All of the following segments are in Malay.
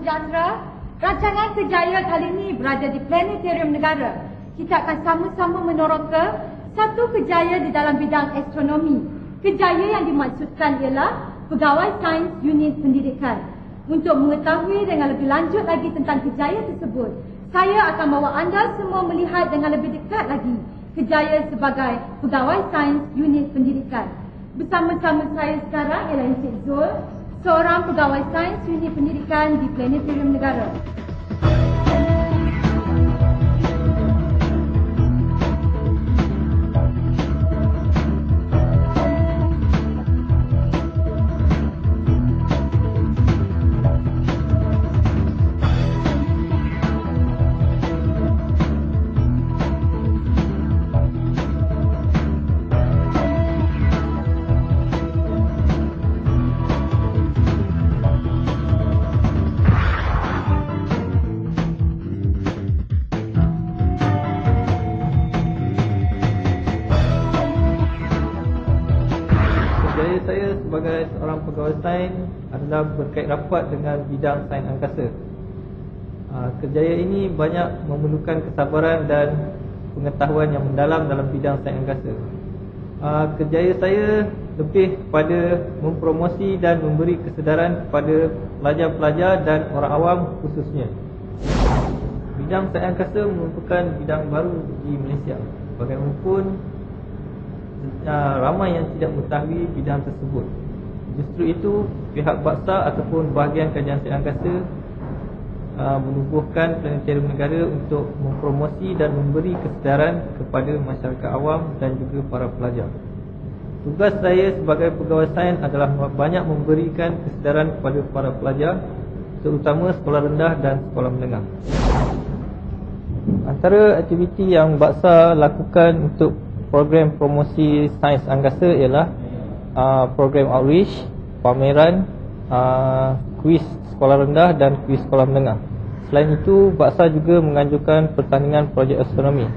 sejahtera, rancangan kejayaan kali ini berada di Planetarium Negara. Kita akan sama-sama meneroka satu kejayaan di dalam bidang astronomi. Kejayaan yang dimaksudkan ialah Pegawai Sains Unit Pendidikan. Untuk mengetahui dengan lebih lanjut lagi tentang kejayaan tersebut, saya akan bawa anda semua melihat dengan lebih dekat lagi kejayaan sebagai Pegawai Sains Unit Pendidikan. Bersama-sama saya sekarang ialah Encik Zul, seorang Pegawai Sains Unit Pendidikan di Planetarium Negara. Kerjaya saya sebagai seorang pegawai sains adalah berkait rapat dengan bidang sains angkasa. Kerjaya ini banyak memerlukan kesabaran dan pengetahuan yang mendalam dalam bidang sains angkasa. Kerjaya saya lebih kepada mempromosi dan memberi kesedaran kepada pelajar-pelajar dan orang awam khususnya. Bidang sains angkasa merupakan bidang baru di Malaysia. Bagaimanapun ramai yang tidak mengetahui bidang tersebut. Justru itu, pihak baksa ataupun bahagian kajian sains angkasa menubuhkan Planetarium Negara untuk mempromosi dan memberi kesedaran kepada masyarakat awam dan juga para pelajar. Tugas saya sebagai pegawai sains adalah banyak memberikan kesedaran kepada para pelajar, terutama sekolah rendah dan sekolah menengah. Antara aktiviti yang baksa lakukan untuk program promosi sains angkasa ialah program outreach, pameran, kuis sekolah rendah dan kuis sekolah menengah. Selain itu, baksa juga menganjurkan pertandingan projek astronomi.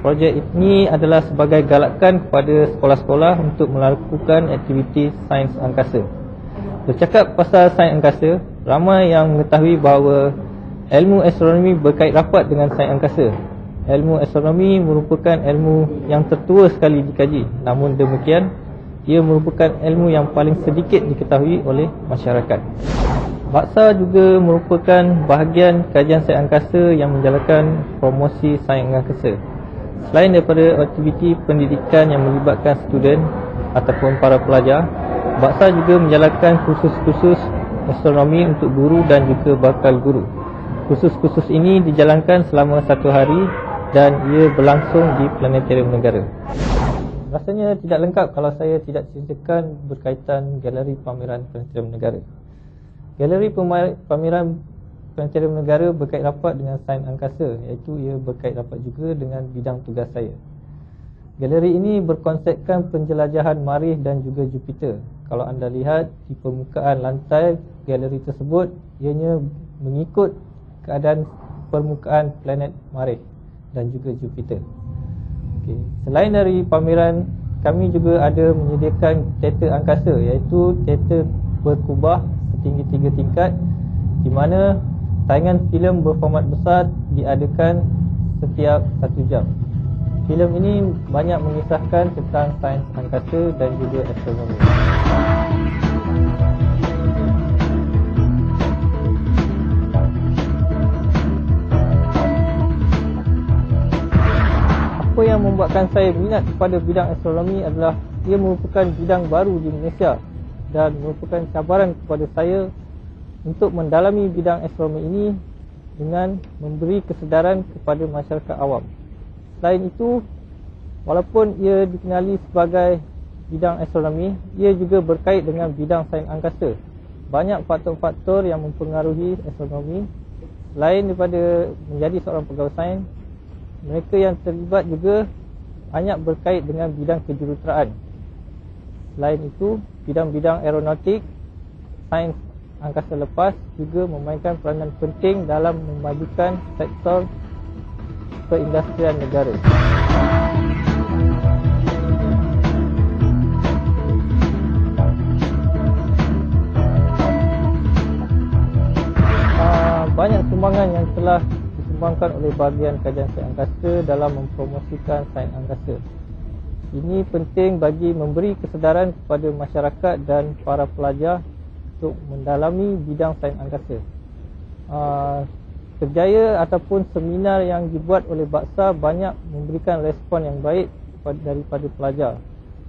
Projek ini adalah sebagai galakan kepada sekolah-sekolah untuk melakukan aktiviti sains angkasa. Bercakap pasal sains angkasa, ramai yang mengetahui bahawa ilmu astronomi berkait rapat dengan sains angkasa. Ilmu astronomi merupakan ilmu yang tertua sekali dikaji. Namun demikian, ia merupakan ilmu yang paling sedikit diketahui oleh masyarakat. Baksa juga merupakan bahagian kajian sains angkasa yang menjalankan promosi sains angkasa. Selain daripada aktiviti pendidikan yang melibatkan student ataupun para pelajar, baksa juga menjalankan kursus-kursus astronomi untuk guru dan juga bakal guru. Kursus-kursus ini dijalankan selama 1 hari dan ia berlangsung di Planetarium Negara. Rasanya tidak lengkap kalau saya tidak ceritakan berkaitan galeri pameran Planetarium Negara. Galeri pameran Planetarium Negara berkait rapat dengan sains angkasa, iaitu ia berkait rapat juga dengan bidang tugas saya. Galeri ini berkonsepkan penjelajahan Marikh dan juga Jupiter. Kalau anda lihat di permukaan lantai galeri tersebut, ianya mengikut keadaan permukaan planet Marikh dan juga Jupiter. Selain dari pameran, kami juga ada menyediakan teater angkasa, iaitu teater berkubah setinggi 3 tingkat, di mana tayangan filem berformat besar diadakan setiap 1 jam. Filem ini banyak mengisahkan tentang sains angkasa dan juga astronomi. Apa yang membuatkan saya minat kepada bidang astronomi adalah ia merupakan bidang baru di Malaysia dan merupakan cabaran kepada saya untuk mendalami bidang astronomi ini dengan memberi kesedaran kepada masyarakat awam. Selain itu, walaupun ia dikenali sebagai bidang astronomi, ia juga berkait dengan bidang sains angkasa. Banyak faktor-faktor yang mempengaruhi astronomi. Selain daripada menjadi seorang pegawai sains, mereka yang terlibat juga banyak berkait dengan bidang kejuruteraan. Selain itu, bidang-bidang aeronautik, sains angkasa lepas juga memainkan peranan penting dalam memajukan sektor perindustrian negara. sumbangan yang telah disumbangkan oleh bahagian kajian sains angkasa dalam mempromosikan sains angkasa. Ini penting bagi memberi kesedaran kepada masyarakat dan para pelajar untuk mendalami bidang sains angkasa. Kerjaya ataupun seminar yang dibuat oleh Baksa banyak memberikan respon yang baik daripada pelajar.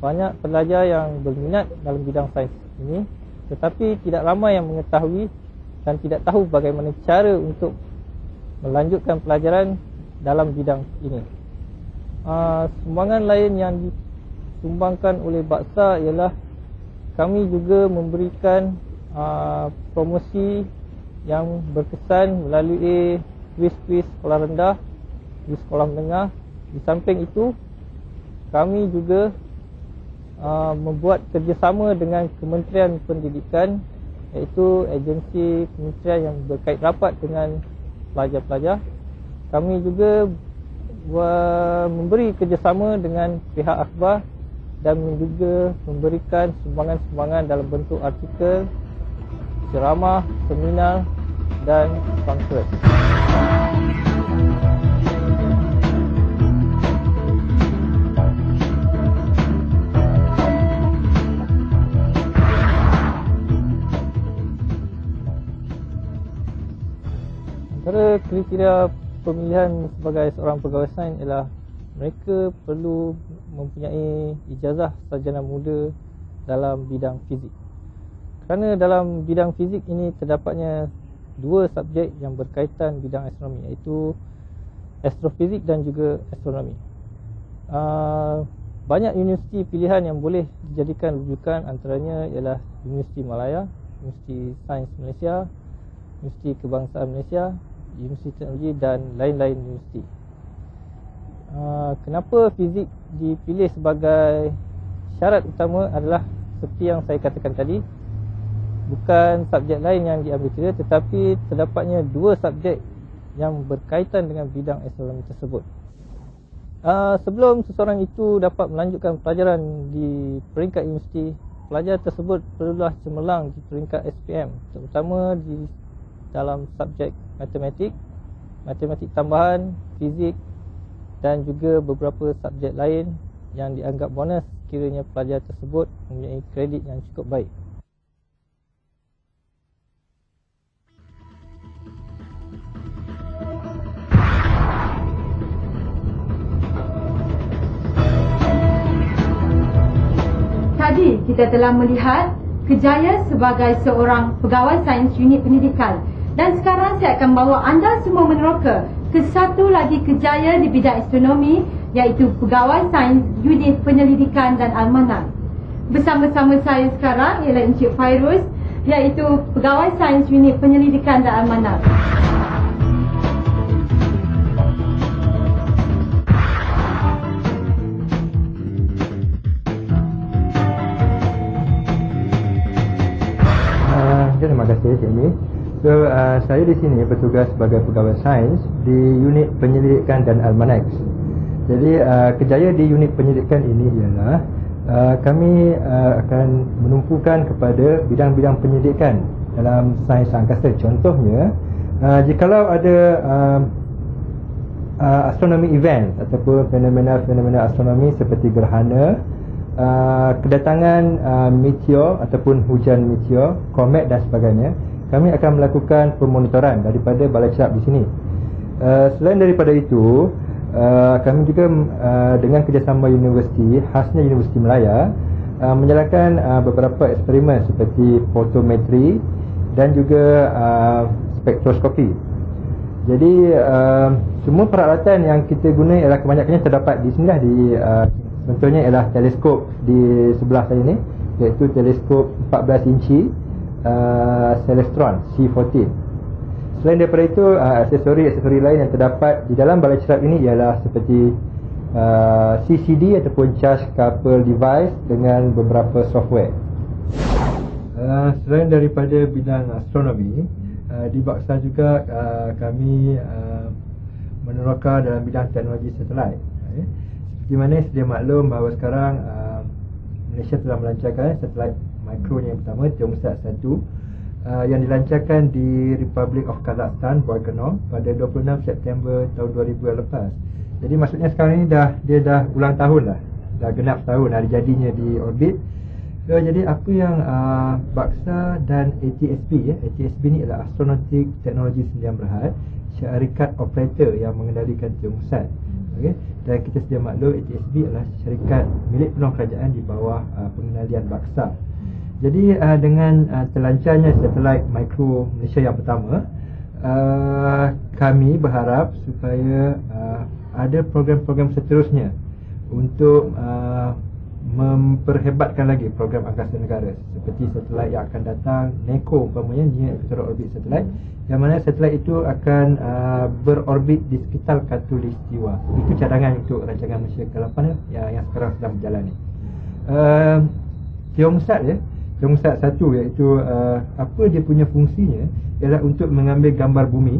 Banyak pelajar yang berminat dalam bidang sains ini, tetapi tidak ramai yang mengetahui dan tidak tahu bagaimana cara untuk melanjutkan pelajaran dalam bidang ini. Sumbangan lain yang disumbangkan oleh Baksa ialah kami juga memberikan promosi yang berkesan melalui kuis-kuis sekolah rendah di sekolah menengah. Di samping itu, kami juga membuat kerjasama dengan Kementerian Pendidikan, iaitu agensi kementerian yang berkait rapat dengan pelajar-pelajar. Kami juga memberi kerjasama dengan pihak akhbar dan juga memberikan sumbangan-sumbangan dalam bentuk artikel, ceramah, seminar dan pamflet. Antara kriteria pemilihan sebagai seorang pegawai sains ialah mereka perlu mempunyai ijazah sarjana muda dalam bidang fizik. Kerana dalam bidang fizik ini terdapatnya dua subjek yang berkaitan bidang astronomi, iaitu astrofizik dan juga astronomi. Banyak universiti pilihan yang boleh dijadikan rujukan, antaranya ialah Universiti Malaya, Universiti Sains Malaysia, Universiti Kebangsaan Malaysia, Universiti Teknologi dan lain-lain universiti. Kenapa fizik dipilih sebagai syarat utama adalah seperti yang saya katakan tadi, bukan subjek lain yang diambil kira, tetapi terdapatnya dua subjek yang berkaitan dengan bidang astronomi tersebut. Sebelum seseorang itu dapat melanjutkan pelajaran di peringkat universiti, pelajar tersebut perlulah cemerlang di peringkat SPM, terutama di dalam subjek matematik, matematik tambahan, fizik dan juga beberapa subjek lain yang dianggap bonus kiranya pelajar tersebut mempunyai kredit yang cukup baik. Tadi kita telah melihat kejayaan sebagai seorang pegawai sains unit pendidikan, dan sekarang saya akan bawa anda semua meneroka ke satu lagi kejayaan di bidang astronomi, iaitu pegawai sains unit penyelidikan dan almanak. Bersama-sama saya sekarang ialah Encik Fairuz, iaitu pegawai sains unit penyelidikan dan almanak. Terima kasih, Cik Mi. Saya di sini bertugas sebagai pegawai sains di unit penyelidikan dan almanak. Jadi kejayaan di unit penyelidikan ini ialah kami akan menumpukan kepada bidang-bidang penyelidikan dalam sains angkasa. Contohnya, jikalau ada astronomi event ataupun fenomena-fenomena astronomi seperti gerhana, kedatangan meteor ataupun hujan meteor, komet dan sebagainya, kami akan melakukan pemonitoran daripada balai cerap di sini. Selain daripada itu, kami juga dengan kerjasama universiti, khasnya Universiti Malaya, menjalankan beberapa eksperimen seperti fotometri dan juga spektroskopi. Jadi semua peralatan yang kita guna ialah kebanyakannya terdapat di sinilah, di contohnya ialah teleskop di sebelah saya ni, iaitu teleskop 14 inci Celestron C14. Selain daripada itu, aksesori lain yang terdapat di dalam balai cerap ini ialah seperti CCD ataupun Charge Couple Device dengan beberapa software. Selain daripada bidang astronomi, di Baksa juga kami meneroka dalam bidang teknologi satelit. Di mana sedia maklum bahawa sekarang Malaysia telah melancarkan satelit mikro yang pertama, Thermosat 1, yang dilancarkan di Republic of Kazakhstan, Volkanom, pada 26 September tahun 2000 lepas. Jadi maksudnya sekarang ni dia dah ulang tahun dah genap tahun hari jadinya di orbit. So, jadi apa yang Baksa dan ATSB ATSB ni adalah Astronautic Technology Sdn Bhd, syarikat operator yang mengendalikan Thermosat. Okay? Dan kita sedia maklum ATSB adalah syarikat milik penuh kerajaan di bawah pengendalian Baksa. Jadi dengan terlancarnya satelit mikro Malaysia yang pertama, kami berharap supaya ada program-program seterusnya untuk memperhebatkan lagi program angkasa negara, seperti satelit yang akan datang, NECO umpamanya, Near Equatorial Orbit Satellite, yang mana satelit itu akan berorbit di sekitar Khatulistiwa. Itu cadangan untuk rancangan Malaysia ke-8 yang sekarang sedang berjalan ni. Thermosat 1 iaitu apa dia punya fungsinya ialah untuk mengambil gambar bumi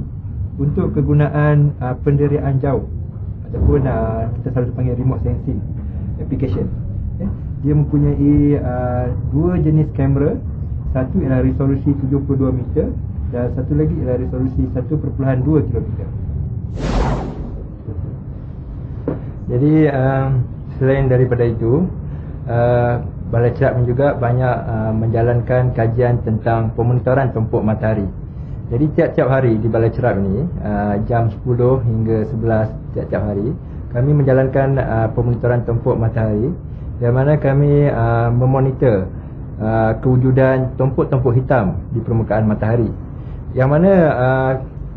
untuk kegunaan penderiaan jauh ataupun kita selalu panggil remote sensing application. Dia mempunyai dua jenis kamera. Satu ialah resolusi 72 meter dan satu lagi ialah resolusi 1.2 kilometer. Jadi selain daripada itu, Balai Cerap juga banyak menjalankan kajian tentang pemonitoran tumpuk matahari. Jadi tiap-tiap hari di Balai Cerap ni, jam 10 hingga 11 tiap-tiap hari, kami menjalankan pemonitoran tumpuk matahari, yang mana kami memonitor kewujudan tumpuk-tumpuk hitam di permukaan matahari. Yang mana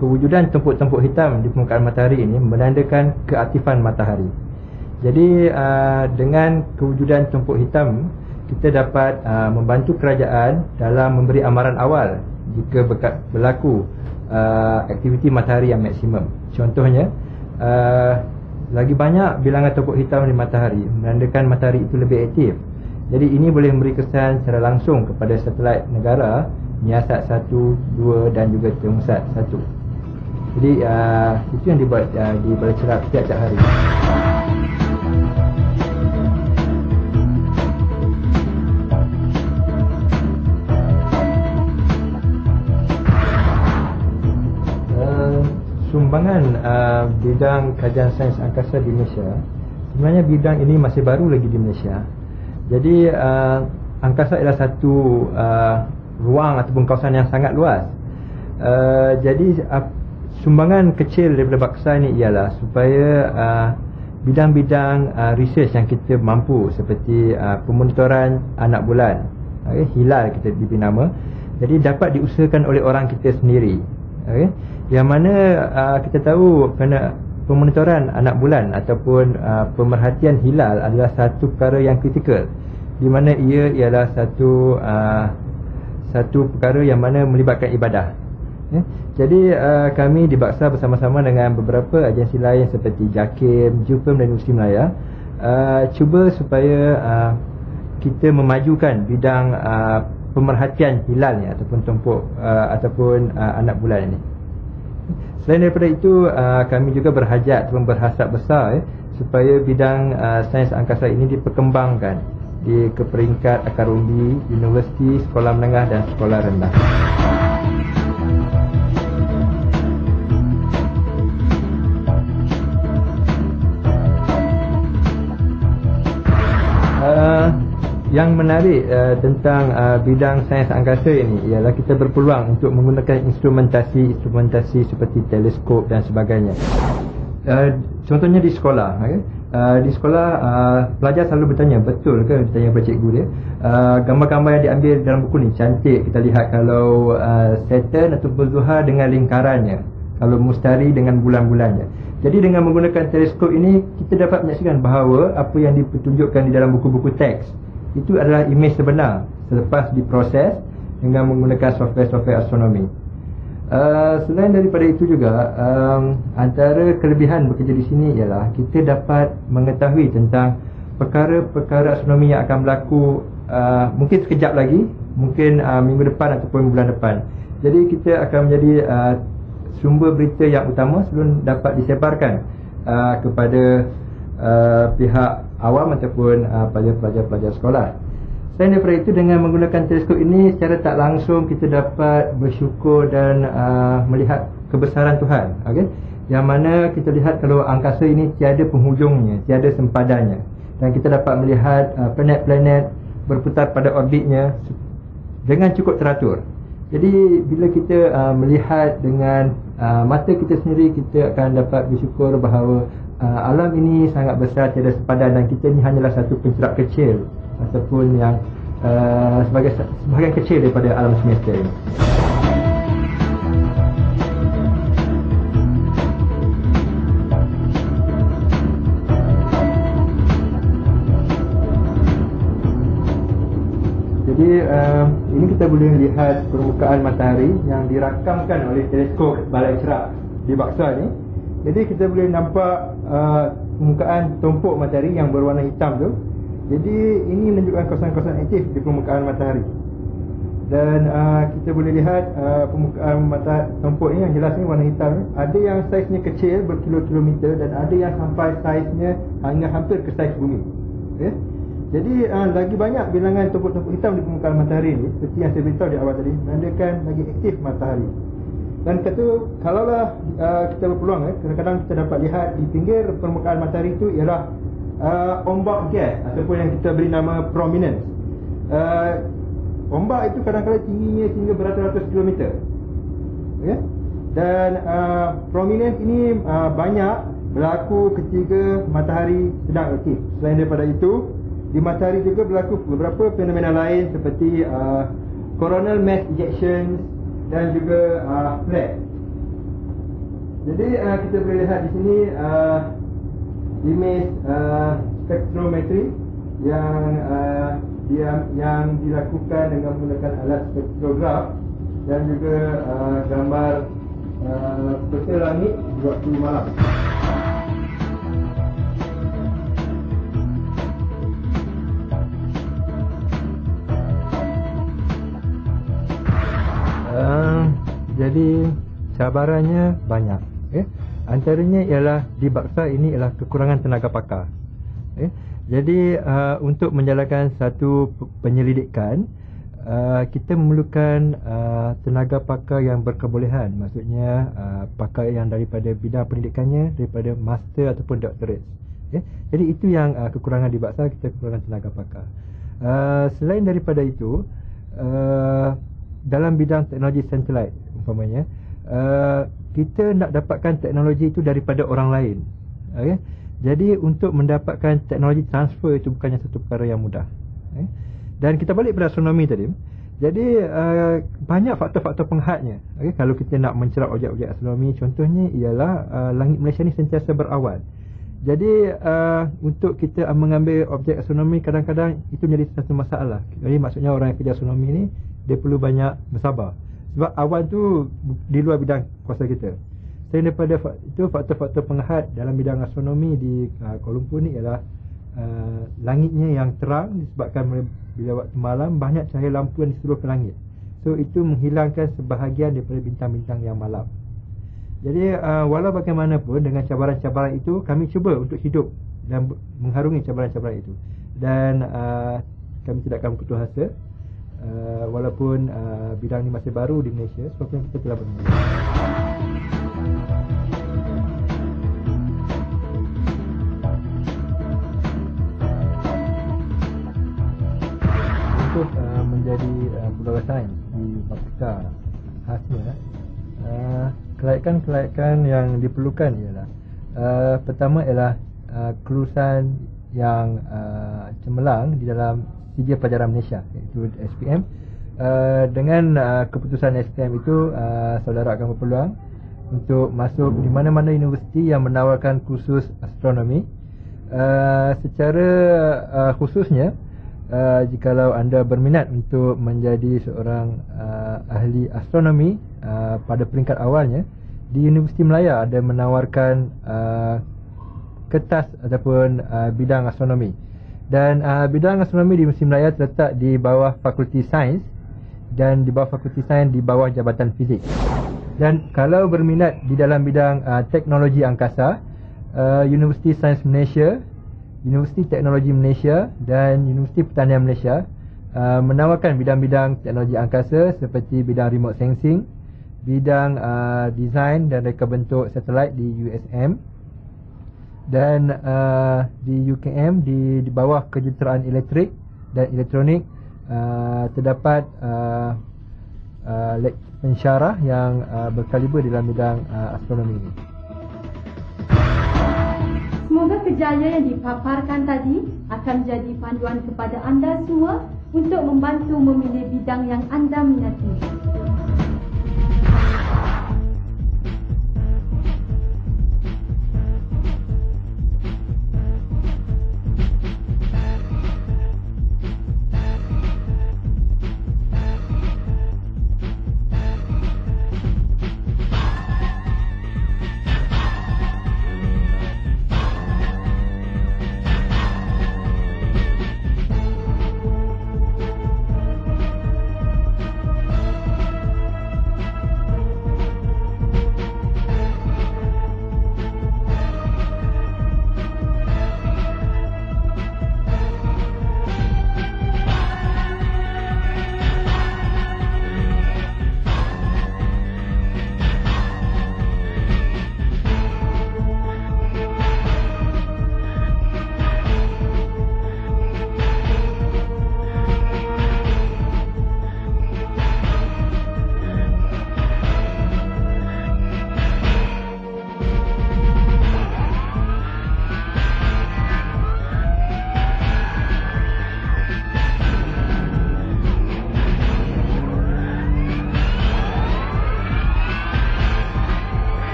kewujudan tumpuk-tumpuk hitam di permukaan matahari ini menandakan keaktifan matahari. Jadi dengan kewujudan tumpuk hitam, kita dapat membantu kerajaan dalam memberi amaran awal jika berlaku aktiviti matahari yang maksimum. Contohnya, lagi banyak bilangan tumpuk hitam di matahari menandakan matahari itu lebih aktif. Jadi ini boleh memberi kesan secara langsung kepada satelit negara Niasat 1, 2 dan juga Thermosat 1. Jadi itu yang dibuat di Balai Cerap tiap-tiap hari. Sumbangan bidang kajian sains angkasa di Malaysia, sebenarnya bidang ini masih baru lagi di Malaysia. Jadi angkasa ialah satu ruang ataupun kawasan yang sangat luas. Jadi sumbangan kecil daripada Baksa ini ialah supaya bidang-bidang research yang kita mampu, seperti pemonitoran anak bulan, hilal kita diberi nama, jadi dapat diusahakan oleh orang kita sendiri. Yang mana kita tahu kerana pemonitoran anak bulan ataupun pemerhatian hilal adalah satu perkara yang kritikal, di mana ia ialah satu perkara yang mana melibatkan ibadah. Jadi kami di Baksa bersama-sama dengan beberapa agensi lain seperti JAKIM, JUPEM dan Universiti Melaya cuba supaya kita memajukan bidang pemerhatian hilal ni ataupun tumpuk ataupun anak bulan ini. Selain daripada itu, kami juga berhajat ataupun berhasrat besar supaya bidang sains angkasa ini diperkembangkan ke peringkat akar umbi, universiti, sekolah menengah dan sekolah rendah. Yang menarik tentang bidang sains angkasa ini ialah kita berpeluang untuk menggunakan instrumentasi seperti teleskop dan sebagainya. Contohnya di sekolah, di sekolah pelajar selalu bertanya, betul ke, bertanya kepada cikgu dia, gambar-gambar yang diambil dalam buku ni cantik, kita lihat kalau Saturn ataupun Zuhal dengan lingkarannya, kalau Mustari dengan bulan-bulannya. Jadi dengan menggunakan teleskop ini, kita dapat menyaksikan bahawa apa yang dipertunjukkan di dalam buku-buku teks itu adalah imej sebenar selepas diproses dengan menggunakan software astronomi. Selain daripada itu juga, antara kelebihan bekerja di sini ialah kita dapat mengetahui tentang perkara-perkara astronomi yang akan berlaku mungkin sekejap lagi, mungkin minggu depan ataupun bulan depan. Jadi kita akan menjadi sumber berita yang utama sebelum dapat disebarkan kepada pihak awam ataupun pelajar-pelajar sekolah. Selain daripada itu, dengan menggunakan teleskop ini secara tak langsung kita dapat bersyukur dan melihat kebesaran Tuhan. Okay? Yang mana kita lihat kalau angkasa ini tiada penghujungnya, tiada sempadannya, dan kita dapat melihat planet-planet berputar pada orbitnya dengan cukup teratur. Jadi bila kita melihat dengan mata kita sendiri, kita akan dapat bersyukur bahawa alam ini sangat besar, tiada sepadan, dan kita ni hanyalah satu pencerap kecil ataupun yang sebahagian kecil daripada alam semesta ini. Jadi ini kita boleh lihat permukaan matahari yang dirakamkan oleh teleskop balai cerap di Baksa ni. Jadi kita boleh nampak permukaan tumpuk matahari yang berwarna hitam tu. Jadi ini menunjukkan kawasan-kawasan aktif di permukaan matahari. Dan kita boleh lihat permukaan matahari tumpuk ni yang jelas ni warna hitam ni. Ada yang saiznya kecil berkilo-kilometer dan ada yang sampai saiznya hanya hampir ke saiz bumi. Okay? Jadi lagi banyak bilangan tumpuk-tumpuk hitam di permukaan matahari ni, seperti yang saya beritahu di awal tadi, menandakan lagi aktif matahari. Dan kata kalaulah kita berpeluang, kadang-kadang kita dapat lihat di pinggir permukaan matahari itu ialah ombak gas ataupun yang kita beri nama prominence. Ombak itu kadang-kadang tingginya hingga beratus-ratus kilometer. Okay? Dan prominence ini banyak berlaku ketika matahari sedang aktif. Selain daripada itu, di matahari juga berlaku beberapa fenomena lain seperti coronal mass ejections dan juga flare. Jadi kita boleh lihat di sini image spektrometri yang dilakukan dengan menggunakan alat spektrograf dan juga gambar peta langit di waktu malam. Jadi cabarannya banyak. Antaranya ialah di Baksa ini ialah kekurangan tenaga pakar. Jadi untuk menjalankan satu penyelidikan, kita memerlukan tenaga pakar yang berkebolehan. Maksudnya pakar yang daripada bidang pendidikannya, daripada master ataupun doctorate. Jadi itu yang kekurangan di Baksa, kita kekurangan tenaga pakar. Selain daripada itu, dalam bidang teknologi satellite umpamanya, kita nak dapatkan teknologi itu daripada orang lain. Okay? Jadi untuk mendapatkan teknologi transfer itu bukannya satu perkara yang mudah. Dan kita balik pada astronomi tadi. Jadi banyak faktor-faktor penghadnya. Okay? Kalau kita nak mencerap objek-objek astronomi, contohnya ialah langit Malaysia ni sentiasa berawan. Jadi untuk kita mengambil objek astronomi, kadang-kadang itu menjadi satu masalah. Jadi maksudnya orang yang kerja astronomi ni, dia perlu banyak bersabar. Sebab awan tu di luar bidang kuasa kita. Selain daripada itu, faktor-faktor penghad dalam bidang astronomi di Kuala Lumpur ni ialah langitnya yang terang disebabkan bila waktu malam banyak cahaya lampu yang diseluruh ke langit. So itu menghilangkan sebahagian daripada bintang-bintang yang malam. Jadi walau bagaimanapun dengan cabaran-cabaran itu, kami cuba untuk hidup dan mengharungi cabaran-cabaran itu. Dan kami tidak akan putus asa. Walaupun bidang ini masih baru di Malaysia, sebab kita telah bermula. Untuk menjadi pegawai sains di Baksa, khasnya kelaikan-kelaikan yang diperlukan ialah pertama ialah kelulusan yang cemerlang di dalam Sijil Pelajaran Malaysia, iaitu SPM. Dengan keputusan SPM itu, saudara akan berpeluang untuk masuk di mana-mana universiti yang menawarkan kursus astronomi. Secara khususnya, jikalau anda berminat untuk menjadi seorang ahli astronomi pada peringkat awalnya, di Universiti Melaya ada menawarkan kertas ataupun bidang astronomi. Dan bidang astronomi di Universiti Melaya terletak di bawah Fakulti Sains, dan di bawah Fakulti Sains di bawah Jabatan Fizik. Dan kalau berminat di dalam bidang teknologi angkasa, Universiti Sains Malaysia, Universiti Teknologi Malaysia dan Universiti Pertanian Malaysia menawarkan bidang-bidang teknologi angkasa seperti bidang remote sensing, bidang design dan reka bentuk satelit di USM, dan di UKM di bawah kejuruteraan elektrik dan elektronik terdapat pensyarah yang berkaliber dalam bidang astronomi ini. Semoga kejayaan yang dipaparkan tadi akan menjadi panduan kepada anda semua untuk membantu memilih bidang yang anda minati.